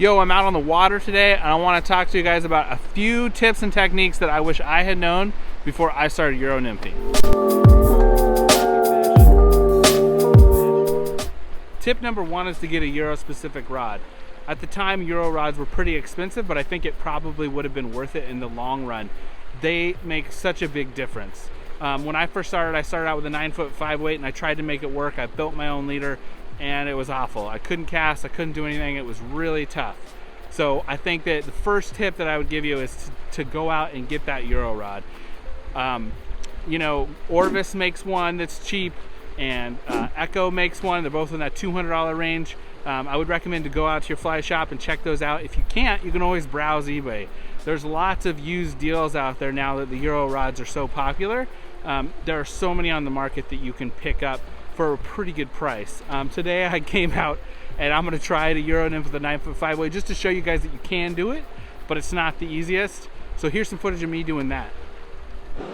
Yo, I'm out on the water today and I want to talk to you guys about a few tips and techniques that I wish I had known before I started Euro Nymphing. Tip number one is to get a Euro specific rod. At the time, Euro rods were pretty expensive, but I think it probably would have been worth it in the long run. They make such a big difference. When I first started, I started out with a 9-foot 5-weight and I tried to make it work. I built my own leader and it was awful. I couldn't cast, I couldn't do anything. It was really tough. So I think that the first tip that I would give you is to go out and get that Euro rod. You know, Orvis makes one that's cheap and Echo makes one. They're both in that $200 range. I would recommend to go out to your fly shop and check those out. If you can't, you can always browse eBay. There's lots of used deals out there now that the Euro rods are so popular. There are so many on the market that you can pick up for a pretty good price. Today I came out and I'm going to try to Euro Nymph with a 9-foot 5-weight just to show you guys that you can do it, but it's not the easiest. So here's some footage of me doing that.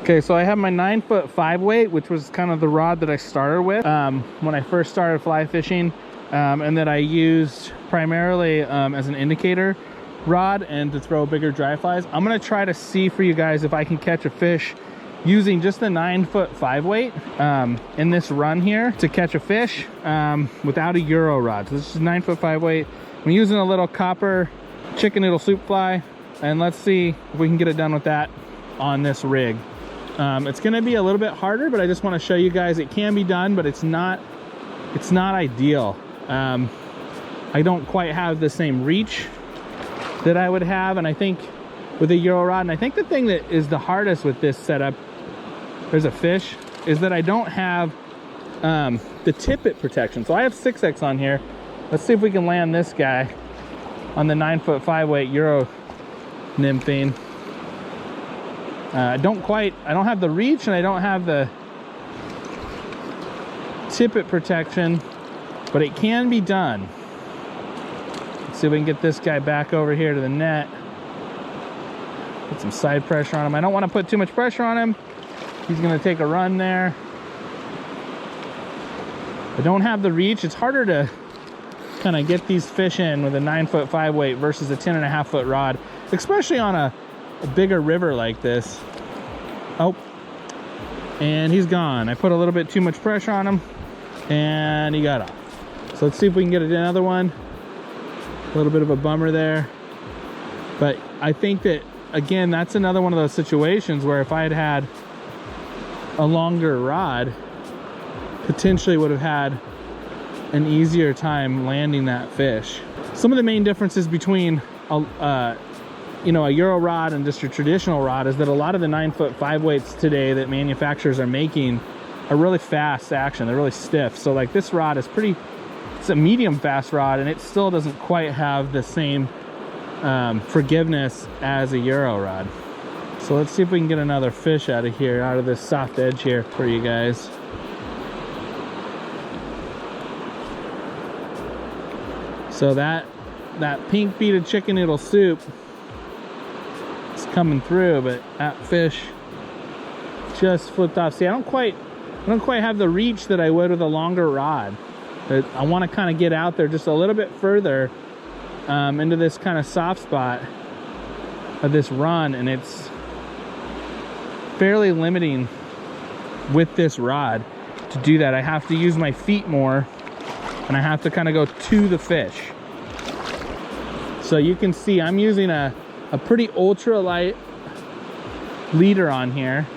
Okay, so I have my 9-foot 5-weight, which was kind of the rod that I started with when I first started fly fishing, and that I used primarily as an indicator rod and to throw bigger dry flies. I'm going to try to see for you guys if I can catch a fish using just the 9-foot 5-weight in this run here to catch a fish without a Euro rod. So this is 9-foot 5-weight. I'm using a little copper chicken noodle soup fly, and let's see if we can get it done with that on this rig. It's going to be a little bit harder, but I just want to show you guys it can be done, but it's not ideal. I don't quite have the same reach that I would have, and I think with a Euro rod, and I think the thing that is the hardest with this setup, there's a fish, is that I don't have the tippet protection. So I have 6X on here. Let's see if we can land this guy on the 9-foot 5-weight Euro Nymphing. I don't have the reach and I don't have the tippet protection, but it can be done. Let's see if we can get this guy back over here to the net. Put some side pressure on him. I don't want to put too much pressure on him. He's going to take a run there. I don't have the reach. It's harder to kind of get these fish in with a 9-foot 5-weight versus a 10.5-foot rod, especially on a bigger river like this. Oh, and he's gone. I put a little bit too much pressure on him and he got off. So let's see if we can get another one. A little bit of a bummer there. But I think that, again, that's another one of those situations where if I had had a longer rod, potentially would have had an easier time landing that fish. Some of the main differences between a Euro rod and just a traditional rod is that a lot of the 9-foot 5-weights today that manufacturers are making are really fast action. They're really stiff. So like this rod is it's a medium fast rod, and it still doesn't quite have the same forgiveness as a Euro rod. So let's see if we can get another fish out of here, out of this soft edge here for you guys. So that pink beaded chicken noodle soup is coming through, but that fish just flipped off. See, I don't quite have the reach that I would with a longer rod. I want to kind of get out there just a little bit further into this kind of soft spot of this run, and it's fairly limiting with this rod to do that. I have to use my feet more, and I have to kind of go to the fish. So you can see I'm using a pretty ultralight leader on here,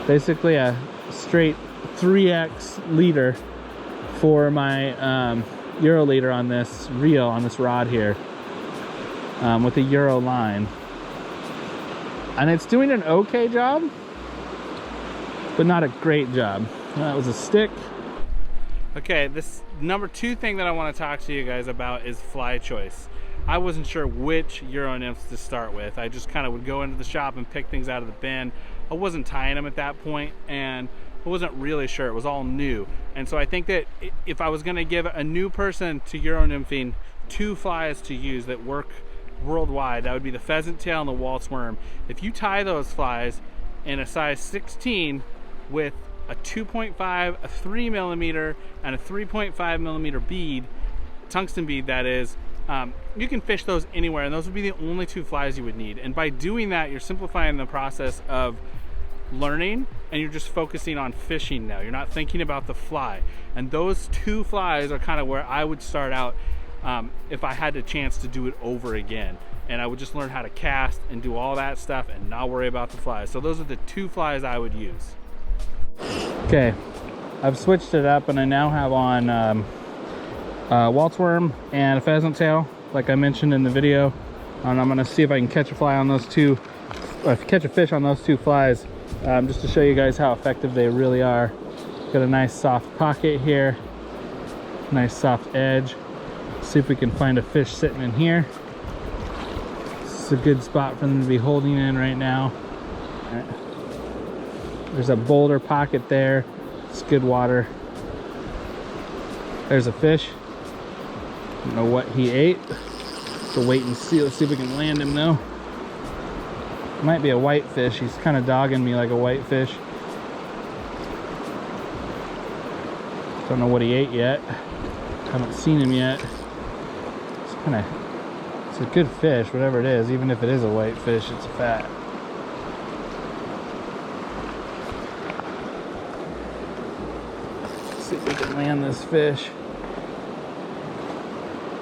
basically a straight 3X leader for my Euro leader on this reel, on this rod here, with a Euro line. And it's doing an okay job, but not a great job. That was a stick. Okay, this number 2 thing that I want to talk to you guys about is fly choice. I wasn't sure which Euro nymphs to start with. I just kind of would go into the shop and pick things out of the bin. I wasn't tying them at that point, and I wasn't really sure. It was all new. And so I think that if I was going to give a new person to Euro nymphing 2 flies to use that work worldwide, that would be the pheasant tail and the waltz worm. If you tie those flies in a size 16 with a 2.5, a 3mm, and a 3.5mm bead, tungsten bead that is, You can fish those anywhere, and those would be the only 2 flies you would need. And by doing that, you're simplifying the process of learning, and you're just focusing on fishing now. You're not thinking about the fly. And those 2 flies are kind of where I would start out if I had the chance to do it over again. And I would just learn how to cast and do all that stuff and not worry about the flies. So those are the 2 flies I would use. Okay, I've switched it up, and I now have on waltz worm and a pheasant tail, like I mentioned in the video. And I'm gonna see if I can catch a fly on those 2, catch a fish on those 2 flies, just to show you guys how effective they really are. Got a nice soft pocket here, nice soft edge. See if we can find a fish sitting in here. This is a good spot for them to be holding in right now. There's a boulder pocket there. It's good water. There's a fish. I don't know what he ate. So wait and see. Let's see if we can land him though. Might be a whitefish. He's kind of dogging me like a whitefish. Don't know what he ate yet. Haven't seen him yet. It's a good fish, whatever it is. Even if it is a whitefish, it's fat. Let's see if we can land this fish.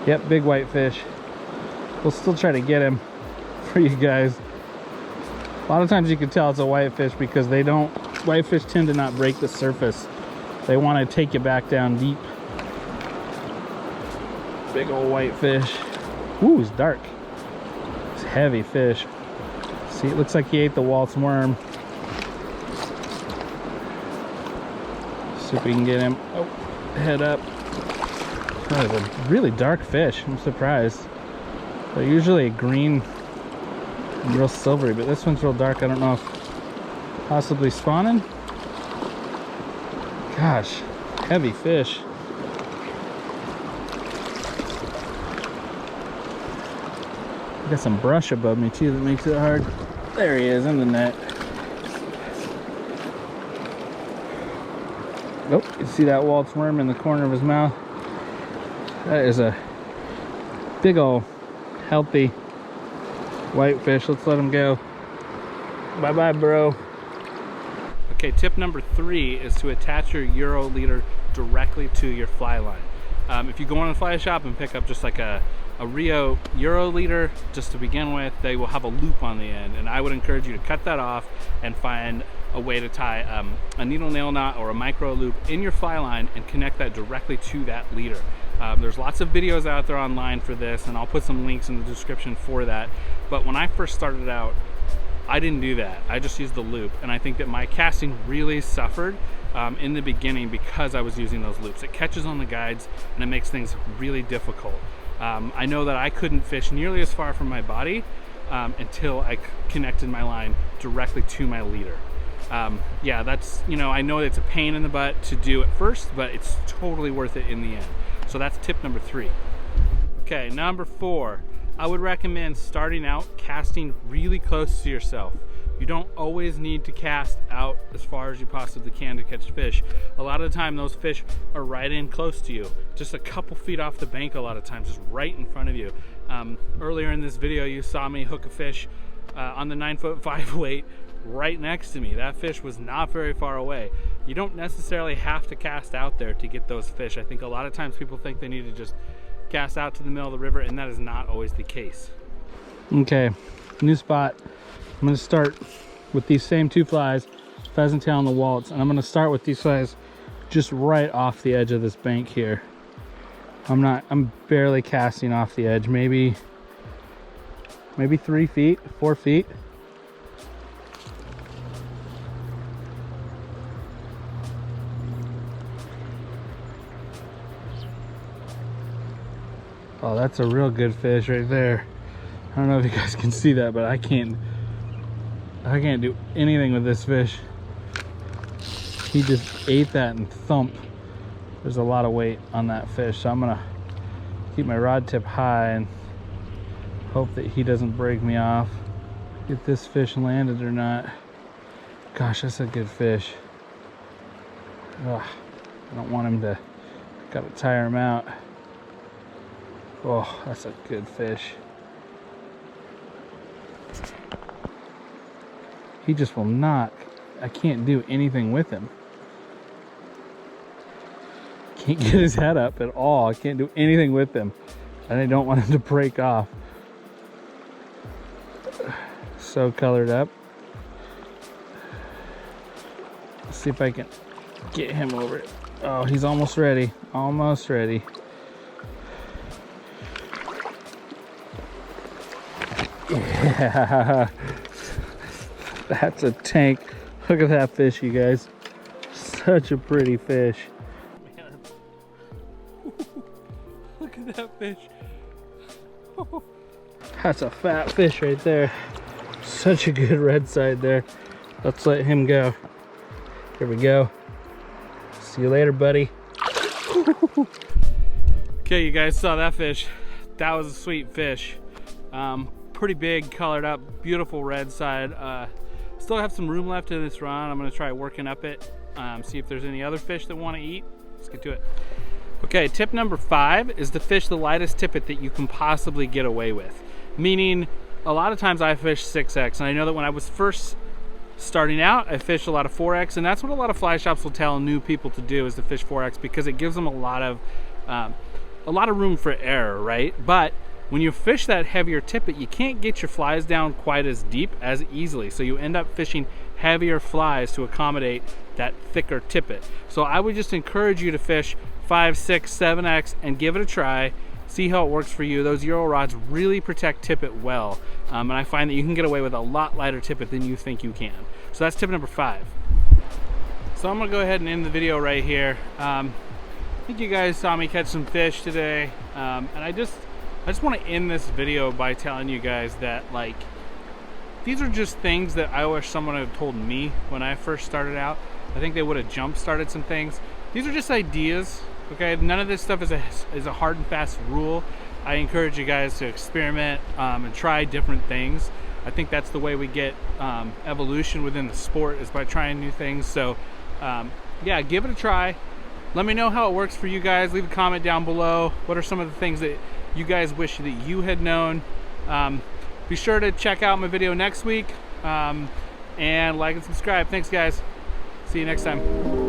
Yep, big whitefish. We'll still try to get him for you guys. A lot of times you can tell it's a whitefish because whitefish tend to not break the surface. They want to take you back down deep. Big old whitefish. Ooh, it's dark. It's a heavy fish. See, it looks like he ate the waltz worm. See if we can get him. Oh, head up. That is a really dark fish. I'm surprised. They're usually green and real silvery, but this one's real dark. I don't know if possibly spawning. Gosh, heavy fish. Got some brush above me too that makes it hard. There he is in the net. Oh, you see that waltz worm in the corner of his mouth? That is a big old healthy whitefish. Let's let him go. Bye bye, bro. Okay, tip number 3 is to attach your Euro leader directly to your fly line. If you go on a fly shop and pick up just like a Rio Euro leader, just to begin with, they will have a loop on the end, and I would encourage you to cut that off and find a way to tie a needle nail knot or a micro loop in your fly line and connect that directly to that leader. There's lots of videos out there online for this, and I'll put some links in the description for that. But when I first started out, I didn't do that. I just used the loop, and I think that my casting really suffered in the beginning because I was using those loops. It catches on the guides and it makes things really difficult. I know that I couldn't fish nearly as far from my body until I connected my line directly to my leader. Yeah, that's, I know it's a pain in the butt to do at first, but it's totally worth it in the end. So that's tip number 3. Okay, number 4, I would recommend starting out casting really close to yourself. You don't always need to cast out as far as you possibly can to catch fish. A lot of the time those fish are right in close to you, just a couple feet off the bank a lot of times, just right in front of you. Earlier in this video you saw me hook a fish on the 9'5" weight right next to me. That fish was not very far away. You don't necessarily have to cast out there to get those fish. I think a lot of times people think they need to just cast out to the middle of the river, and that is not always the case. Okay, new spot. I'm going to start with these same 2 flies, pheasant tail and the waltz, and I'm going to start with these flies just right off the edge of this bank here. I'm barely casting off the edge, maybe 3 feet, 4 feet. Oh, that's a real good fish right there. I don't know if you guys can see that, but I can't do anything with this fish. He just ate that and thumped. There's a lot of weight on that fish, so I'm gonna keep my rod tip high and hope that he doesn't break me off. Get this fish landed or not. Gosh, that's a good fish. Ugh, I don't want him to, gotta tire him out. Oh, that's a good fish. He just will not. I can't do anything with him. Can't get his head up at all. I can't do anything with him. And I don't want him to break off. So colored up. Let's see if I can get him over it. Oh, he's almost ready. Almost ready. Yeah. That's a tank. Look at that fish, you guys. Such a pretty fish. Man. Look at that fish. That's a fat fish right there. Such a good red side there. Let's let him go. Here we go. See you later, buddy. Okay, you guys saw that fish. That was a sweet fish. Pretty big, colored up, beautiful red side. Still have some room left in this run. I'm gonna try working up it, see if there's any other fish that want to eat. Let's get to it. Okay, tip number 5 is to fish the lightest tippet that you can possibly get away with. Meaning, a lot of times I fish 6X, and I know that when I was first starting out, I fished a lot of 4X, and that's what a lot of fly shops will tell new people to do, is to fish 4X, because it gives them a lot of room for error, right? But when you fish that heavier tippet, you can't get your flies down quite as deep as easily. So you end up fishing heavier flies to accommodate that thicker tippet. So I would just encourage you to fish 5, 6, 7X and give it a try. See how it works for you. Those Euro rods really protect tippet well. And I find that you can get away with a lot lighter tippet than you think you can. So that's tip number 5. So I'm gonna go ahead and end the video right here. I think you guys saw me catch some fish today. And I just want to end this video by telling you guys that, like, these are just things that I wish someone had told me when I first started out. I think they would have jump started some things. These are just ideas, okay? None of this stuff is a hard and fast rule. I encourage you guys to experiment and try different things. I think that's the way we get evolution within the sport, is by trying new things. So yeah, give it a try. Let me know how it works for you guys. Leave a comment down below. What are some of the things that you guys wish that you had known? Be sure to check out my video next week, and like and subscribe. Thanks, guys. See you next time.